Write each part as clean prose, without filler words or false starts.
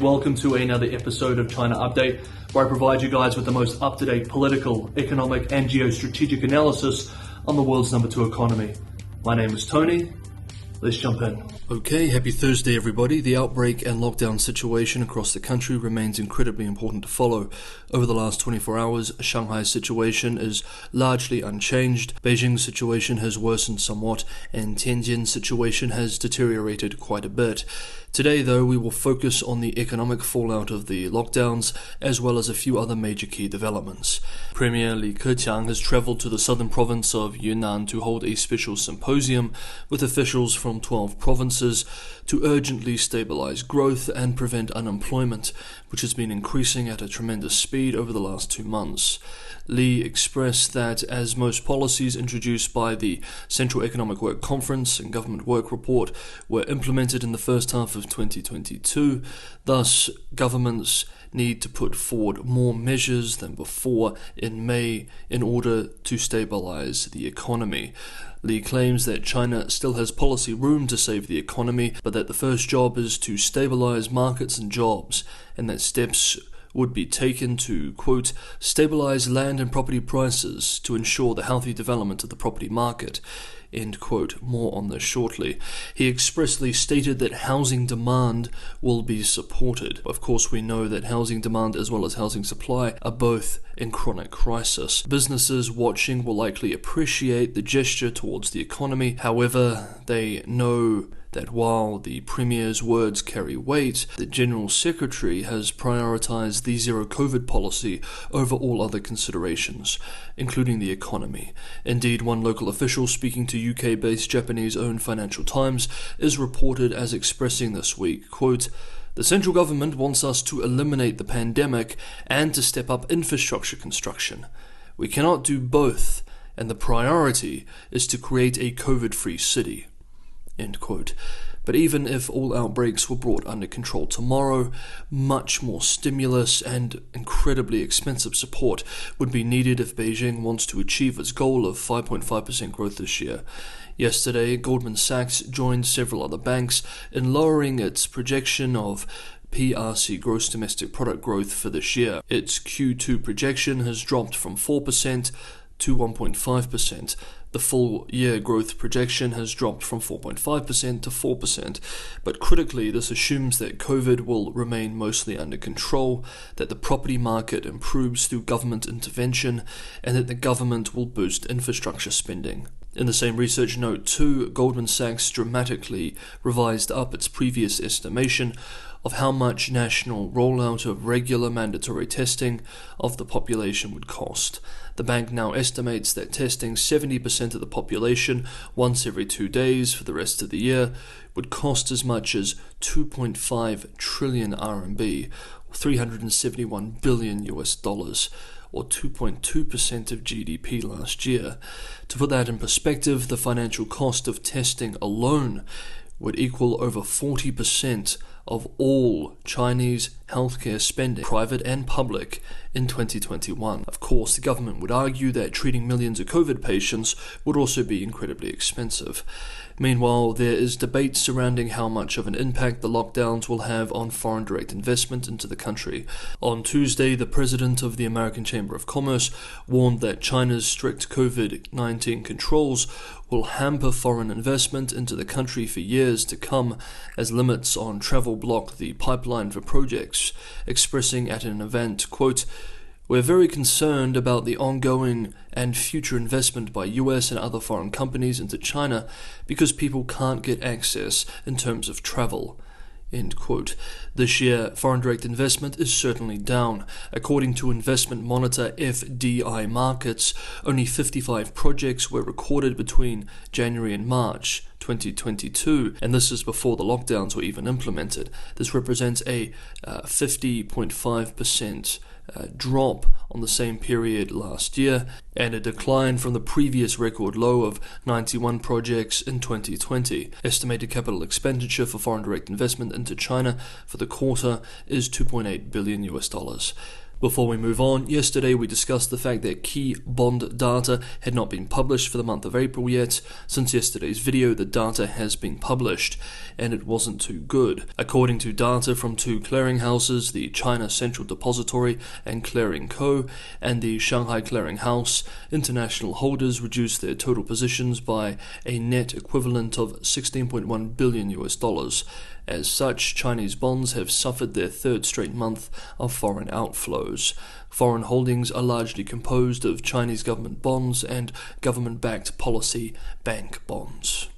Welcome to another episode of China Update, where I provide you guys with the most up-to-date political, economic and geostrategic analysis on the world's number 2 economy. My name is Tony. Let's jump in. Okay, happy Thursday everybody. The outbreak and lockdown situation across the country remains incredibly important to follow. Over the last 24 hours, Shanghai's situation is largely unchanged. Beijing's situation has worsened somewhat, and Tianjin's situation has deteriorated quite a bit. Today, though, we will focus on the economic fallout of the lockdowns, as well as a few other major key developments. Premier Li Keqiang has travelled to the southern province of Yunnan to hold a special symposium with officials from 12 provinces to urgently stabilize growth and prevent unemployment, which has been increasing at a tremendous speed over the last 2 months. Li expressed that as most policies introduced by the Central Economic Work Conference and Government Work Report were implemented in the first half of 2022, thus governments need to put forward more measures than before in May in order to stabilize the economy. Li claims that China still has policy room to save the economy, but that the first job is to stabilize markets and jobs, and that steps would be taken to, quote, stabilize land and property prices to ensure the healthy development of the property market, end quote. More on this shortly. He expressly stated that housing demand will be supported. Of course, we know that housing demand as well as housing supply are both in chronic crisis. Businesses watching will likely appreciate the gesture towards the economy. However, they know that while the Premier's words carry weight, the General Secretary has prioritized the zero-COVID policy over all other considerations, including the economy. Indeed, one local official speaking to UK-based Japanese-owned Financial Times is reported as expressing this week, quote, "The central government wants us to eliminate the pandemic and to step up infrastructure construction. We cannot do both, and the priority is to create a COVID-free city." End quote. But even if all outbreaks were brought under control tomorrow, much more stimulus and incredibly expensive support would be needed if Beijing wants to achieve its goal of 5.5% growth this year. Yesterday, Goldman Sachs joined several other banks in lowering its projection of PRC gross domestic product growth for this year. Its Q2 projection has dropped from 4% to 1.5%. The full-year growth projection has dropped from 4.5% to 4%, but critically this assumes that COVID will remain mostly under control, that the property market improves through government intervention, and that the government will boost infrastructure spending. In the same research note too, Goldman Sachs dramatically revised up its previous estimation of how much national rollout of regular mandatory testing of the population would cost. The bank now estimates that testing 70% of the population once every 2 days for the rest of the year would cost as much as 2.5 trillion RMB, or $371 billion US, or 2.2% of GDP last year. To put that in perspective, the financial cost of testing alone would equal over 40% of all Chinese healthcare spending, private and public, in 2021. Of course, the government would argue that treating millions of COVID patients would also be incredibly expensive. Meanwhile, there is debate surrounding how much of an impact the lockdowns will have on foreign direct investment into the country. On Tuesday, the president of the American Chamber of Commerce warned that China's strict COVID-19 controls will hamper foreign investment into the country for years to come as limits on travel block the pipeline for projects, expressing at an event, quote, "We're very concerned about the ongoing and future investment by US and other foreign companies into China because people can't get access in terms of travel." End quote. This year, foreign direct investment is certainly down. According to investment monitor FDI Markets, only 55 projects were recorded between January and March 2022, and this is before the lockdowns were even implemented. This represents a 50.5% drop on the same period last year, and a decline from the previous record low of 91 projects in 2020. Estimated capital expenditure for foreign direct investment into China for the quarter is $2.8 billion US. Before we move on, yesterday we discussed the fact that key bond data had not been published for the month of April yet. Since yesterday's video, the data has been published, and it wasn't too good. According to data from two clearinghouses, the China Central Depository and Clearing Co. and the Shanghai Clearing House, international holders reduced their total positions by a net equivalent of $16.1 billion. As such, Chinese bonds have suffered their third straight month of foreign outflows. Foreign holdings are largely composed of Chinese government bonds and government-backed policy bank bonds.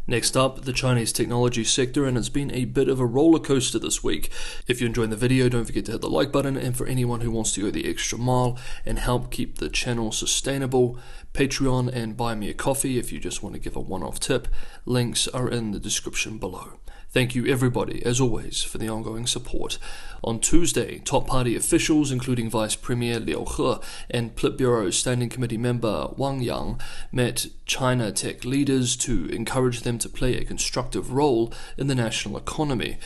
Next up, the Chinese technology sector, and it's been a bit of a roller coaster this week. If you're enjoying the video, don't forget to hit the like button, and for anyone who wants to go the extra mile and help keep the channel sustainable, Patreon and Buy Me a Coffee if you just want to give a one-off tip. Links are in the description below. Thank you everybody, as always, for the ongoing support. On Tuesday, top party officials, including Vice Premier Liu He and Politburo Standing Committee member Wang Yang, met China tech leaders to encourage them to play a constructive role in the national economy,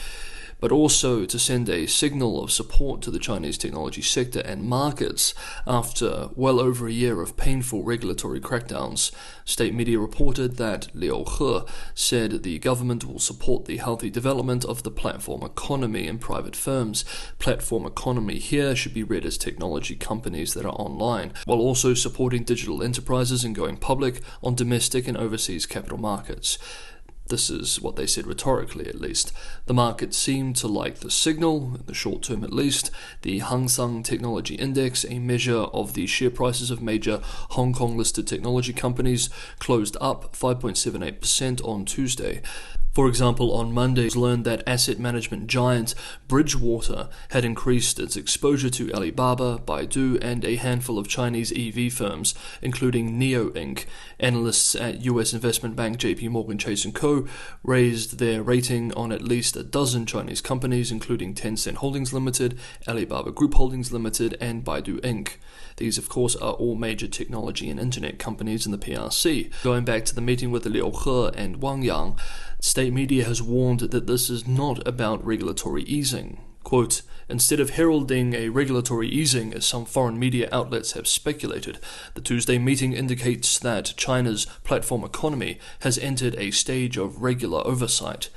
but also to send a signal of support to the Chinese technology sector and markets after well over a year of painful regulatory crackdowns. State media reported that Liu He said the government will support the healthy development of the platform economy and private firms. Platform economy here should be read as technology companies that are online, while also supporting digital enterprises and going public on domestic and overseas capital markets. This is what they said rhetorically, at least. The market seemed to like the signal, in the short term at least. The Hang Seng Technology Index, a measure of the share prices of major Hong Kong-listed technology companies, closed up 5.78% on Tuesday. For example, on Monday, learned that asset management giant Bridgewater had increased its exposure to Alibaba, Baidu, and a handful of Chinese EV firms, including NIO Inc. Analysts at US investment bank JP Morgan Chase & Co. raised their rating on at least a dozen Chinese companies, including Tencent Holdings Limited, Alibaba Group Holdings Limited, and Baidu Inc. These, of course, are all major technology and internet companies in the PRC. Going back to the meeting with Liu He and Wang Yang, state media has warned that this is not about regulatory easing. Quote, instead of heralding a regulatory easing, as some foreign media outlets have speculated, the Tuesday meeting indicates that China's platform economy has entered a stage of regular oversight.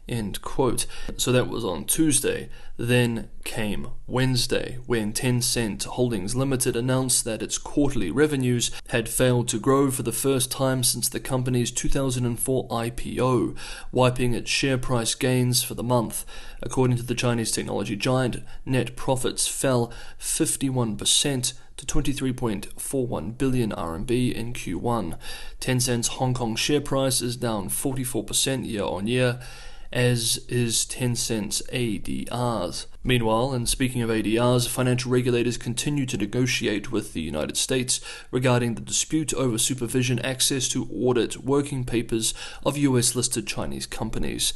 End quote. So that was on Tuesday. Then came Wednesday, when Tencent Holdings Limited announced that its quarterly revenues had failed to grow for the first time since the company's 2004 IPO, wiping its share price gains for the month. According to the Chinese technology giant, net profits fell 51% to 23.41 billion RMB in Q1. Tencent's Hong Kong share price is down 44% year-on-year, as is Tencent's ADRs. Meanwhile, and speaking of ADRs, financial regulators continue to negotiate with the United States regarding the dispute over supervision access to audit working papers of US-listed Chinese companies.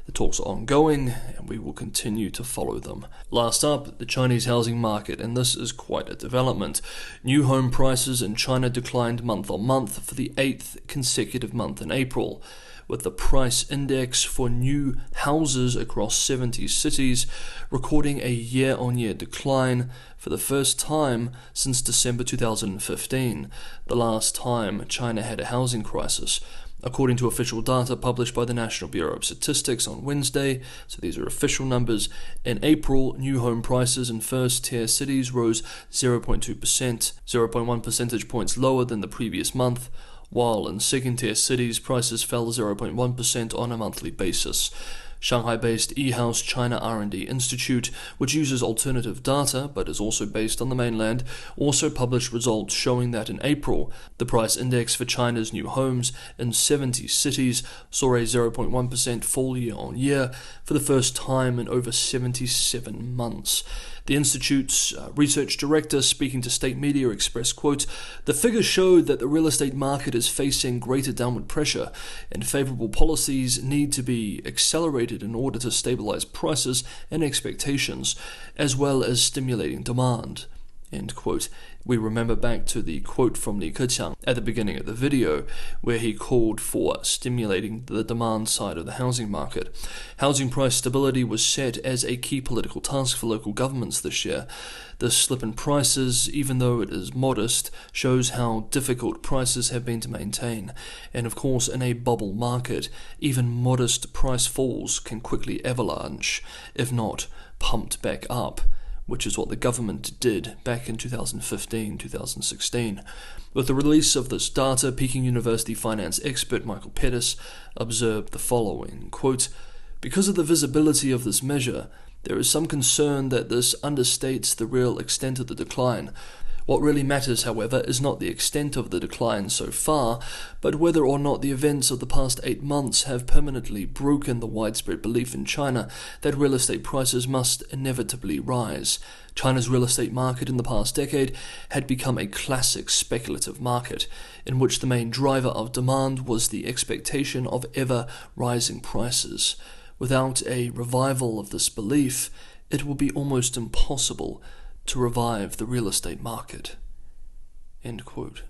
The talks are ongoing, and we will continue to follow them. Last up, the Chinese housing market, and this is quite a development. New home prices in China declined month on month for the 8th consecutive month in April, with the price index for new houses across 70 cities recording a year-on-year decline for the first time since December 2015, the last time China had a housing crisis. According to official data published by the National Bureau of Statistics on Wednesday, so these are official numbers, in April, new home prices in first-tier cities rose 0.2%, 0.1 percentage points lower than the previous month, while in second-tier cities, prices fell 0.1% on a monthly basis. Shanghai-based eHouse China R&D Institute, which uses alternative data but is also based on the mainland, also published results showing that in April, the price index for China's new homes in 70 cities saw a 0.1% fall year-on-year for the first time in over 77 months. The Institute's research director, speaking to state media, expressed, quote, "The figures showed that the real estate market is facing greater downward pressure, and favorable policies need to be accelerated in order to stabilize prices and expectations, as well as stimulating demand." End quote. We remember back to the quote from Li Keqiang at the beginning of the video, where he called for stimulating the demand side of the housing market. Housing price stability was set as a key political task for local governments this year. The slip in prices, even though it is modest, shows how difficult prices have been to maintain. And of course, in a bubble market, even modest price falls can quickly avalanche, if not pumped back up, which is what the government did back in 2015-2016. With the release of this data, Peking University finance expert Michael Pettis observed the following, quote, "Because of the visibility of this measure, there is some concern that this understates the real extent of the decline. What really matters, however, is not the extent of the decline so far, but whether or not the events of the past 8 months have permanently broken the widespread belief in China that real estate prices must inevitably rise. China's real estate market in the past decade had become a classic speculative market, in which the main driver of demand was the expectation of ever-rising prices. Without a revival of this belief, it will be almost impossible to revive the real estate market." End quote.